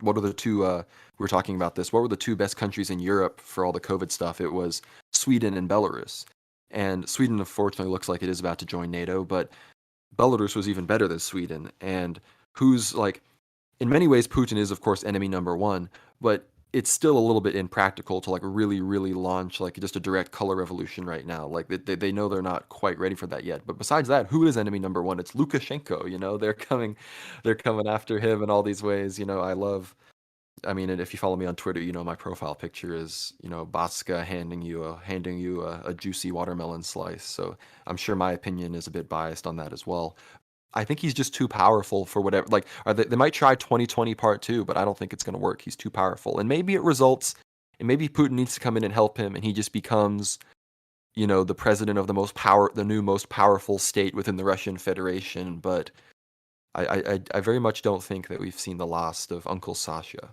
what are the two? We were talking about this. What were the two best countries in Europe for all the COVID stuff? It was Sweden and Belarus. And Sweden, unfortunately, looks like it is about to join NATO, but Belarus was even better than Sweden. And who's like, in many ways, Putin is, of course, enemy number one, but it's still a little bit impractical to like really, really launch like just a direct color revolution right now. Like they know they're not quite ready for that yet. But besides that, who is enemy number one? It's Lukashenko. They're coming after him in all these ways. I mean, and if you follow me on Twitter, my profile picture is, Batska handing you a juicy watermelon slice. So I'm sure my opinion is a bit biased on that as well. I think he's just too powerful for whatever. Like, they might try 2020 Part 2, but I don't think it's going to work. He's too powerful, and maybe it results. And maybe Putin needs to come in and help him, and he just becomes, the president of the new most powerful state within the Russian Federation. But I very much don't think that we've seen the last of Uncle Sasha.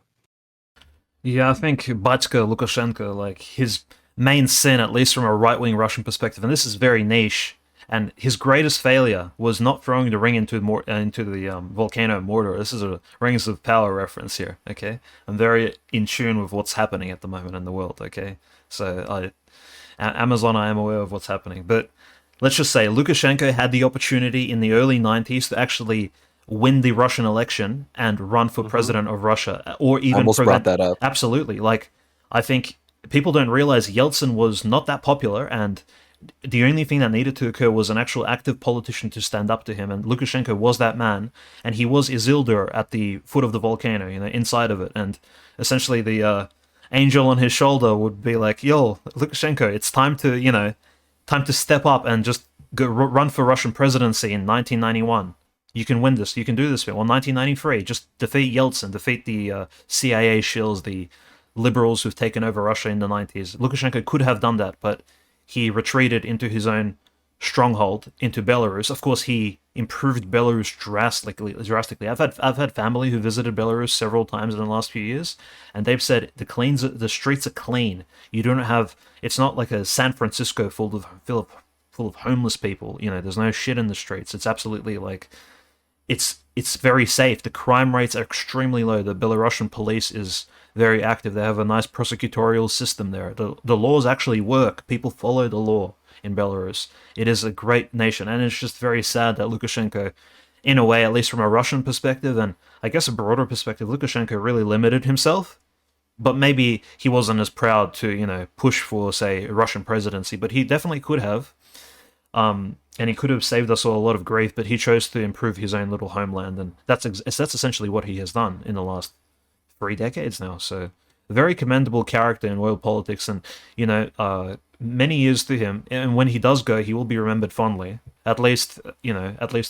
Yeah, I think Batska Lukashenko, like his main sin, at least from a right-wing Russian perspective, and this is very niche. And his greatest failure was not throwing the ring into the volcano of Mordor. This is a Rings of Power reference here. Okay, I'm very in tune with what's happening at the moment in the world. Okay, so Amazon, I am aware of what's happening. But let's just say Lukashenko had the opportunity in the early 90s to actually win the Russian election and run for president of Russia, or even Almost brought that up. Absolutely, like I think people don't realize Yeltsin was not that popular, and the only thing that needed to occur was an actual active politician to stand up to him, and Lukashenko was that man, and he was Isildur at the foot of the volcano, inside of it, and essentially the angel on his shoulder would be like, "Yo, Lukashenko, it's time to step up and just run for Russian presidency in 1991. You can win this. You can do this. Well, 1993, just defeat Yeltsin, defeat the CIA shills, the liberals who've taken over Russia in the 90s. Lukashenko could have done that, but he retreated into his own stronghold, into Belarus. Of course, he improved Belarus drastically. I've had family who visited Belarus several times in the last few years, and they've said the streets are clean. You don't have. It's not like a San Francisco full of homeless people. There's no shit in the streets. It's absolutely like it's very safe. The crime rates are extremely low. The Belarusian police is very active. They have a nice prosecutorial system there. The laws actually work. People follow the law in Belarus. It is a great nation, and it's just very sad that Lukashenko, in a way, at least from a Russian perspective, and I guess a broader perspective, Lukashenko really limited himself. But maybe he wasn't as proud to, push for, say, a Russian presidency, but he definitely could have. And he could have saved us all a lot of grief, but he chose to improve his own little homeland, and that's essentially what he has done in the last 3 decades now. So, a very commendable character in world politics, and many years to him. And when he does go, he will be remembered fondly. At least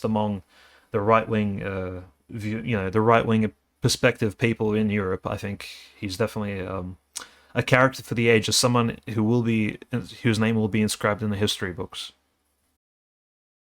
among the right wing, the right wing perspective people in Europe. I think he's definitely a character for the age, as someone whose name will be inscribed in the history books.